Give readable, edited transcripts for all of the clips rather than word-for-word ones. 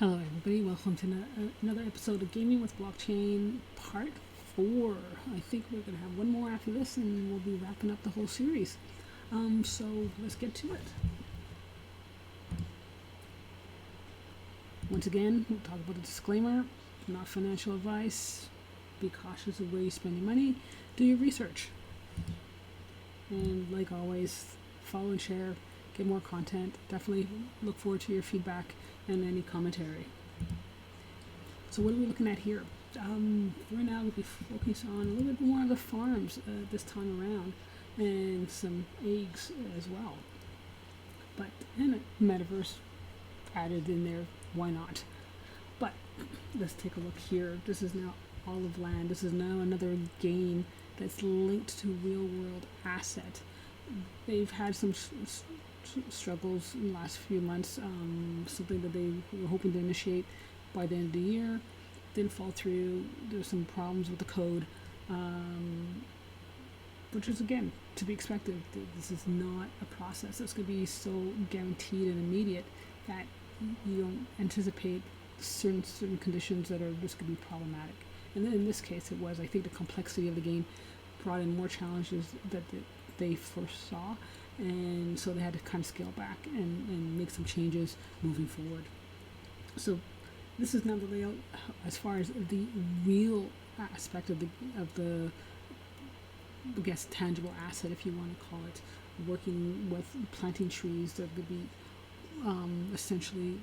Hello, everybody. Welcome to another episode of Gaming with Blockchain Part 4. I think we're going to have one more after this, and we'll be wrapping up the whole series. So let's get to it. Once again, we'll talk about the disclaimer. Not financial advice. Be cautious of where you spend your money. Do your research. And like always, follow and share. Get more content. Definitely look forward to your feedback and any commentary. So what are we looking at here? Right now we'll be focusing on a little bit more of the farms this time around, and some eggs as well. But and a metaverse added in there, why not? But let's take a look here. This is now Oliveland. This is now another game that's linked to real world asset. They've had some struggles in the last few months, something that they were hoping to initiate by the end of the year. Didn't fall through. There's some problems with the code, which is, again, to be expected. This is not a process that's going to be so guaranteed and immediate that you don't anticipate certain conditions that are just going to be problematic. And then in this case, it was, I think, the complexity of the game brought in more challenges that they foresaw, and so they had to kind of scale back and make some changes moving forward. So this is now the layout as far as the real aspect of the I guess tangible asset, if you want to call it, working with planting trees that would be essentially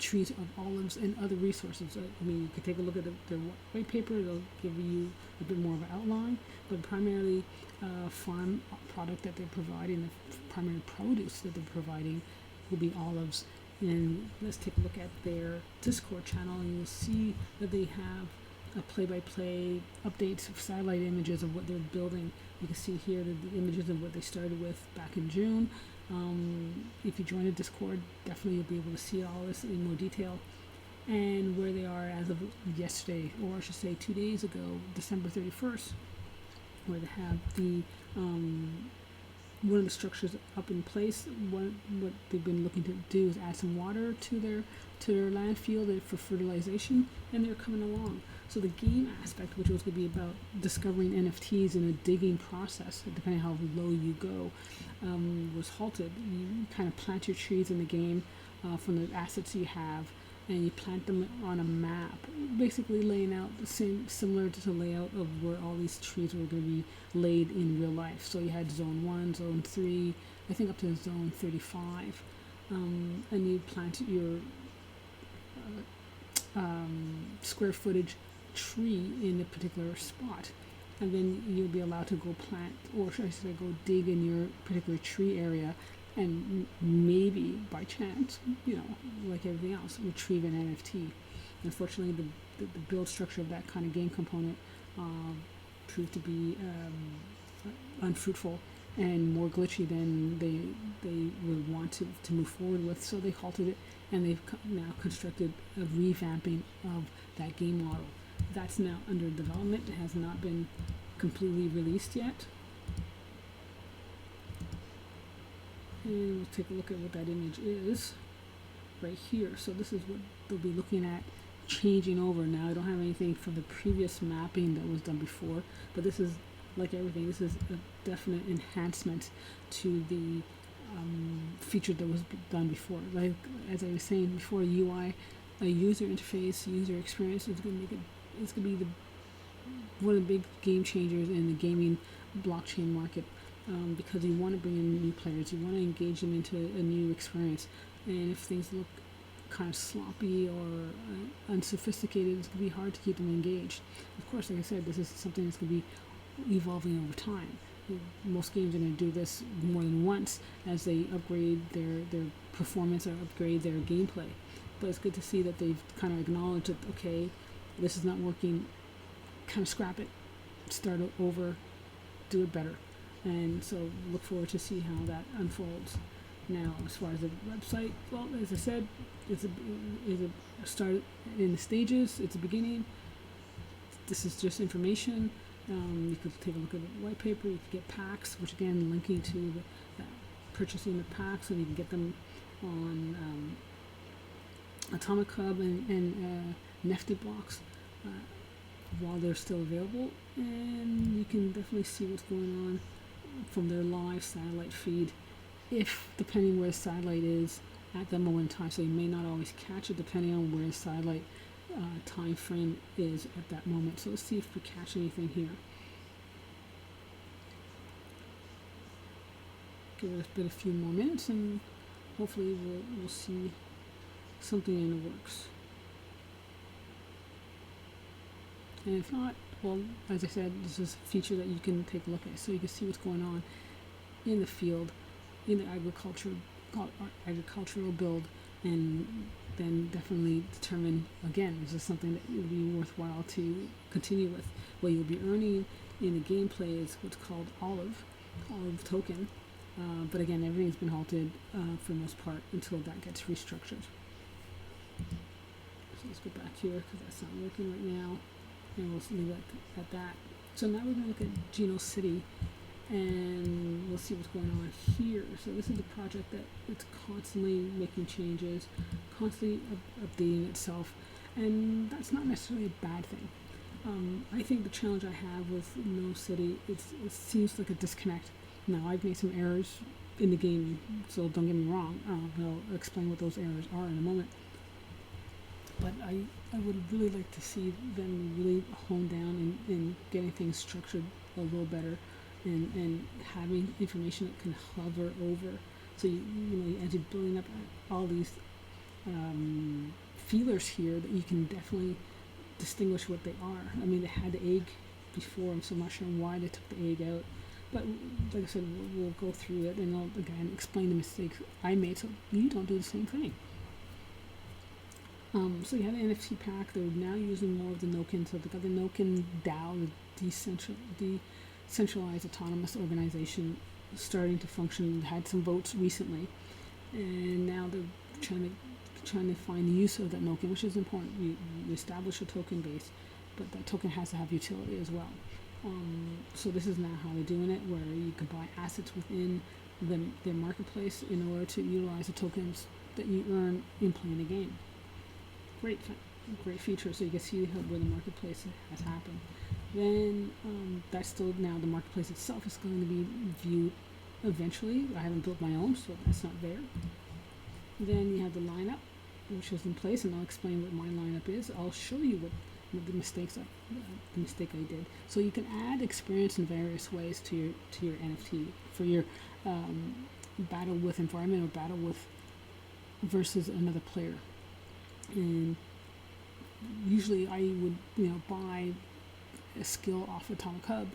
trees of olives and other resources. I mean, you could take a look at their white paper. It'll give you a bit more of an outline, but primarily farm product that they're providing, the primary produce that they're providing will be olives. And let's take a look at their Discord channel, and you'll see that they have a play-by-play updates of satellite images of what they're building. You can see here the images of what they started with back in June. If you join the Discord, definitely you'll be able to see all this in more detail, and where they are as of yesterday, or I should say 2 days ago, December 31st, where they have the one of the structures up in place. What they've been looking to do is add some water to their land field for fertilization, and they're coming along. So the game aspect, which was going to be about discovering NFTs in a digging process, depending how low you go, was halted. You kind of plant your trees in the game from the assets you have, and you plant them on a map, basically laying out the same, similar to the layout of where all these trees were going to be laid in real life. So you had zone 1, zone 3, I think up to zone 35, and you plant your square footage tree in a particular spot, and then you'll be allowed to go plant, or should I say go dig in your particular tree area, and maybe by chance, like everything else, retrieve an NFT. Unfortunately, the build structure of that kind of game component proved to be unfruitful and more glitchy than they would want to move forward with, so they halted it, and they've now constructed a revamping of that game model. That's now under development. It has not been completely released yet. And we'll take a look at what that image is right here. So this is what they'll be looking at changing over. Now I don't have anything from the previous mapping that was done before, but this is, like everything, this is a definite enhancement to the feature that was done before. Like, as I was saying before, UI, a user interface, user experience is going to make it. It's going to be one of the big game changers in the gaming blockchain market, because you want to bring in new players, you want to engage them into a new experience, and if things look kind of sloppy or unsophisticated, it's going to be hard to keep them engaged. Of course, like I said, this is something that's going to be evolving over time. Most games are going to do this more than once as they upgrade their performance or upgrade their gameplay. But it's good to see that they've kind of acknowledged that, okay, this is not working, kind of scrap it, start it over, do it better. And so look forward to see how that unfolds. Now, as far as the website, well, as I said, it's a start in the stages. It's a beginning. This is just information. You could take a look at the white paper. You could get packs, which again, linking to purchasing the packs, and you can get them on Atomic Hub and Nifty blocks while they're still available, and you can definitely see what's going on from their live satellite feed, if depending where the satellite is at that moment in time. So you may not always catch it depending on where the satellite time frame is at that moment. So let's see if we catch anything here. Give it a few more minutes, and hopefully we'll see something in the works. And if not, well, as I said, this is a feature that you can take a look at, so you can see what's going on in the field, in the agricultural build, and then definitely determine, again, is this something that would be worthwhile to continue with. What you'll be earning in the gameplay is what's called Olive token, but again, everything's been halted for the most part until that gets restructured. So let's go back here because that's not working right now, and we'll leave it at that. So now we're going to look at GNOcity, and we'll see what's going on here. So this is a project that it's constantly making changes, constantly updating itself, and that's not necessarily a bad thing. I think the challenge I have with GNOcity, it seems like a disconnect. Now, I've made some errors in the game, so don't get me wrong. I'll explain what those errors are in a moment. But I would really like to see them really hone down in getting things structured a little better, and having information that can hover over. So you know, as you're building up all these feelers here, that you can definitely distinguish what they are. I mean, they had the egg before, so I'm not sure why they took the egg out. But like I said, we'll go through it, and I'll again explain the mistakes I made, so you don't do the same thing. So you have the NFT pack. They're now using more of the Noken. So they got the Noken DAO, the decentralized autonomous organization, starting to function. They had some votes recently, and now they're trying to find the use of that Noken, which is important. We establish a token base, but that token has to have utility as well. So this is now how they're doing it, where you can buy assets within their marketplace in order to utilize the tokens that you earn in playing the game. Great feature. So you can see where the marketplace has happened. Then that's still, now the marketplace itself is going to be viewed eventually. I haven't built my own, so that's not there. Then you have the lineup, which is in place, and I'll explain what my lineup is. I'll show you what the mistake I did. So you can add experience in various ways to your NFT for your battle with environment or battle with versus another player. And usually I would buy a skill off Atomic Hub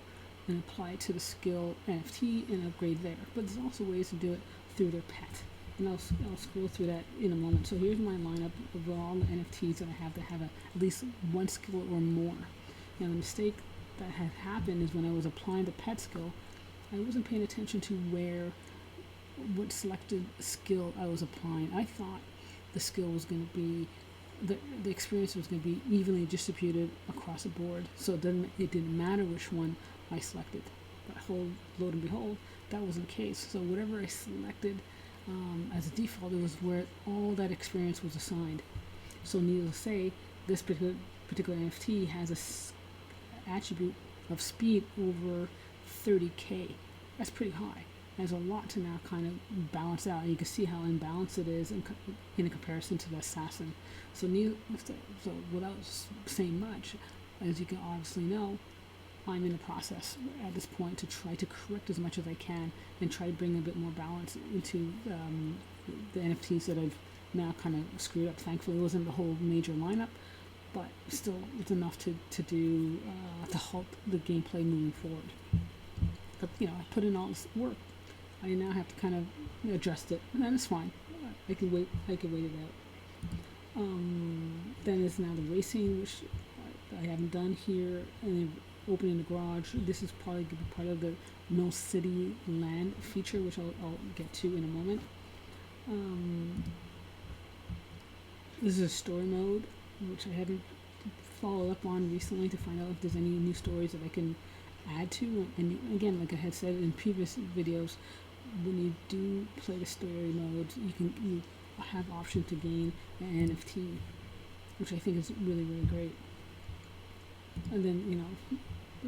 and apply it to the skill NFT and upgrade there. But there's also ways to do it through their pet, and I'll scroll through that in a moment. So here's my lineup of all the NFTs that I have that have at least one skill or more. Now the mistake that had happened is when I was applying the pet skill, I wasn't paying attention to what selected skill I was applying. I thought the skill was going to be, the experience was going to be evenly distributed across the board, so it didn't matter which one I selected. But lo and behold, that wasn't the case. So whatever I selected as a default, it was where all that experience was assigned. So needless to say, this particular NFT has a attribute of speed over 30k. That's pretty high. There's a lot to now kind of balance out. You can see how imbalanced it is in comparison to the assassin. So without saying much, as you can obviously know, I'm in the process at this point to try to correct as much as I can and try to bring a bit more balance into the NFTs that I've now kind of screwed up. Thankfully, it wasn't the whole major lineup, but still it's enough to halt the gameplay moving forward. But I put in all this work. I now have to kind of adjust it, and that's fine. I can wait it out. Then there's now the racing, which I haven't done here, and then opening the garage. This is probably going to be part of the GNOcity land feature, which I'll get to in a moment. This is a story mode, which I haven't followed up on recently to find out if there's any new stories that I can add to. And again, like I had said in previous videos, when you do play the story modes, have option to gain an NFT, which I think is really, really great. And then,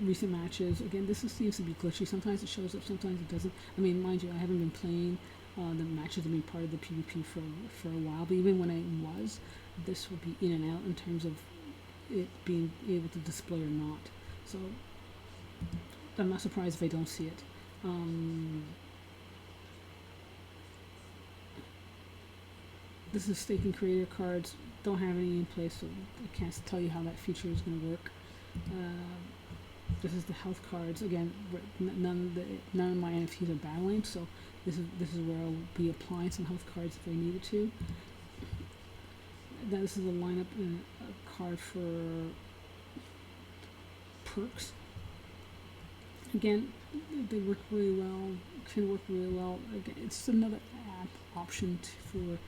recent matches. Again, seems to be glitchy. Sometimes it shows up, sometimes it doesn't. I mean, mind you, I haven't been playing the matches have been part of the PvP for a while, but even when I was, this would be in and out in terms of it being able to display or not. So I'm not surprised if I don't see it. This is staking creator cards. Don't have any in place, so I can't tell you how that feature is going to work. This is the health cards. Again, none of my NFTs are battling, so this is where I'll be applying some health cards if I needed to. Then this is a lineup and a card for perks. Again, they work really well. Can work really well. Again, it's another app option for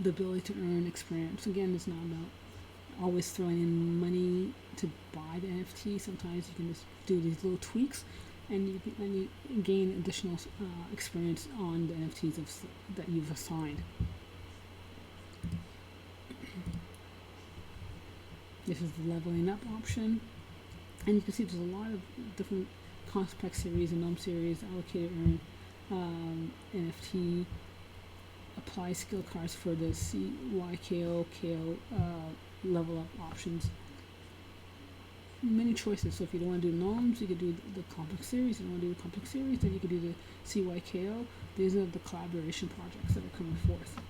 the ability to earn experience. Again, it's not about always throwing in money to buy the NFT. Sometimes you can just do these little tweaks, and you gain additional experience on the NFTs that you've assigned. This is the leveling up option, and you can see there's a lot of different complex series and gnome series, allocated earn, NFT, apply skill cards for the CYKO, KO level up options. Many choices. So if you don't want to do gnomes, you could do the complex series. If you don't want to do the complex series, then you could do the CYKO. These are the collaboration projects that are coming forth.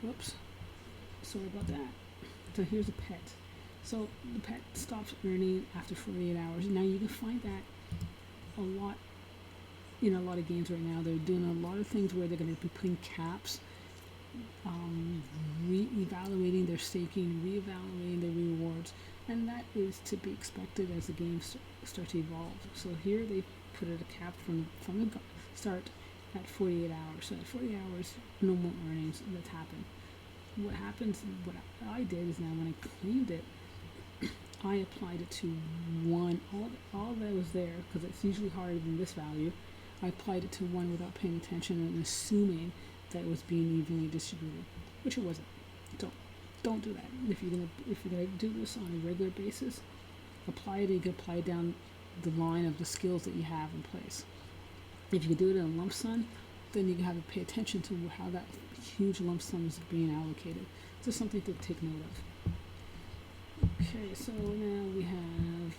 Whoops. Sorry about that. So here's a pet. So the pet stops earning after 48 hours. Now you can find that a lot in a lot of games right now. They're doing a lot of things where they're going to be putting caps, re-evaluating their staking, re-evaluating their rewards, and that is to be expected as the games start to evolve. So here they put it a cap from the start at 48 hours. So at 40 hours, no more earnings. That's happened. What happens? What I did is now when I claimed it, I applied it to one. All that was there, because it's usually harder than this value. I applied it to one without paying attention and assuming that it was being evenly distributed, which it wasn't. Don't do that. If you're gonna do this on a regular basis, apply it. You can apply it down the line of the skills that you have in place. If you can do it in a lump sum, then you have to pay attention to how that huge lump sum is being allocated. Just something to take note of. Okay, so now we have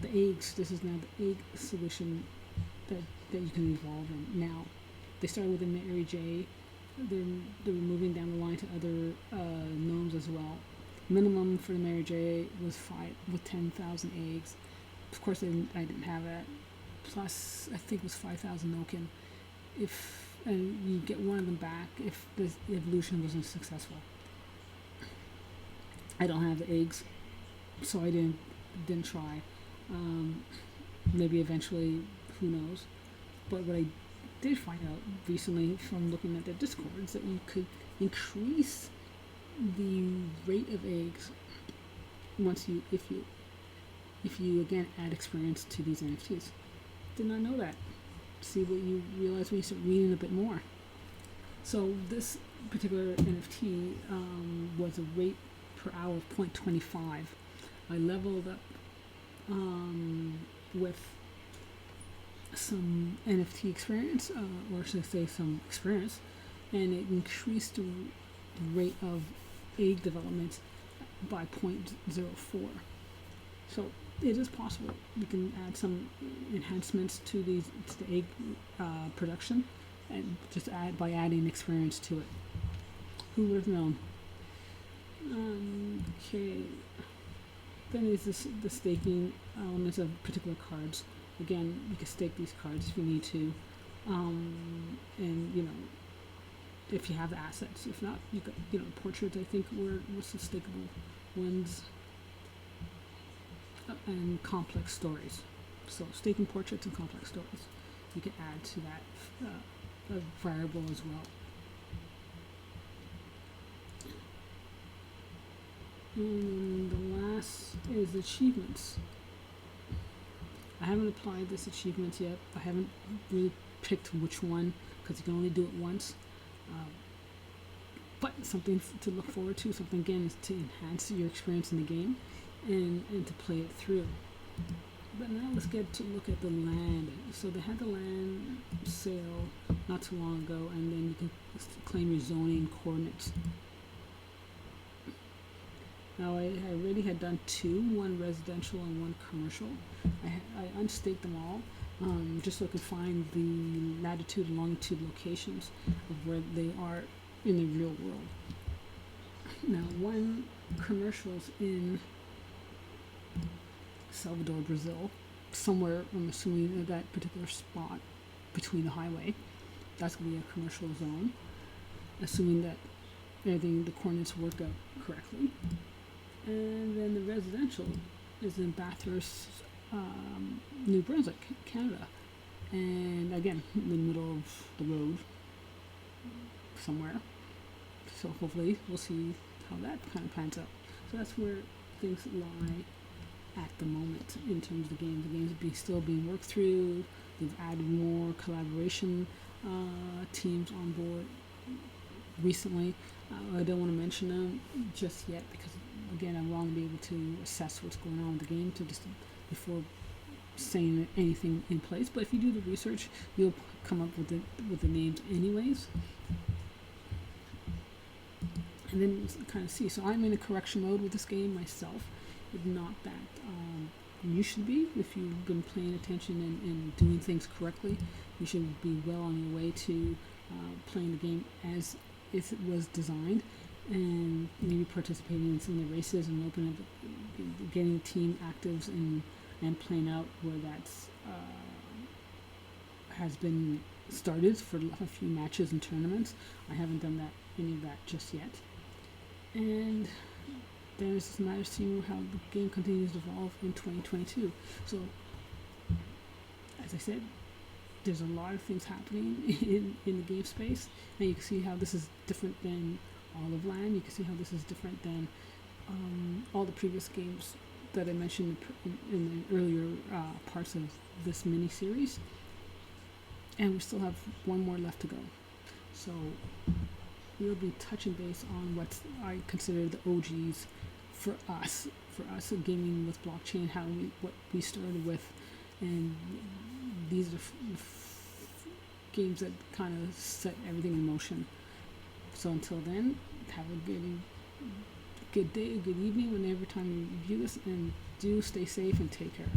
the eggs. This is now the egg solution that you can evolve in. Now, they started with the Mary J. They're moving down the line to other gnomes as well. Minimum for the Mary J was 10,000 eggs. Of course, I didn't have that. Plus, I think it was 5,000 Noken. And you get one of them back if the evolution wasn't successful. I don't have the eggs, so I didn't try. Maybe eventually, who knows? But what I did find out recently from looking at their discords that you could increase the rate of eggs if you again add experience to these NFTs. Did not know that. See what you realize when you start reading a bit more. So this particular NFT was a rate per hour of 0.25. I leveled up with some NFT experience, or should I say some experience, and it increased the rate of egg development by 0.04. So it is possible. You can add some enhancements to the egg production, and just by adding experience to it. Who would have known? Okay. Then there's the staking elements of particular cards. Again, you can stake these cards if you need to, and if you have the assets. If not, you got portraits. I think what's the stakeable ones, and complex stories. So staking portraits and complex stories, you can add to that variable as well. And the last is achievements. I haven't applied this achievements yet. I haven't really picked which one because you can only do it once. But something to look forward to, something again is to enhance your experience in the game and to play it through. But now let's get to look at the land. So they had the land sale not too long ago, and then you can claim your zoning coordinates. Now I already had done two, one residential and one commercial. I unstaked them all just so I could find the latitude and longitude locations of where they are in the real world. Now one commercial's in Salvador, Brazil, somewhere, I'm assuming that particular spot between the highway. That's going to be a commercial zone, assuming that everything, the coordinates worked out correctly. And then the residential is in Bathurst, New Brunswick, Canada. And again, in the middle of the road somewhere. So hopefully we'll see how that kind of pans out. So that's where things lie at the moment in terms of the game. The game's still being worked through. They've added more collaboration teams on board recently. I don't want to mention them just yet because, again, I want to be able to assess what's going on with the game before saying anything in place. But if you do the research, you'll come up with the names anyways. And then kind of see. So I'm in a correction mode with this game myself. It's not that you should be. If you've been paying attention and doing things correctly, you should be well on your way to playing the game as if it was designed, and maybe participating in some of the races and getting team actives and playing out where that's has been started for a few matches and tournaments. I haven't done any of that just yet. And then it's just a matter of seeing how the game continues to evolve in 2022. So, as I said, there's a lot of things happening in the game space, and you can see how this is different than Oliveland. You can see how this is different than all the previous games that I mentioned in the earlier parts of this mini-series. And we still have one more left to go. So we'll be touching base on what I consider the OGs for us gaming with blockchain, what we started with, and these are games that kind of set everything in motion. So until then, have a good day, a good evening whenever time you view this, and do stay safe and take care.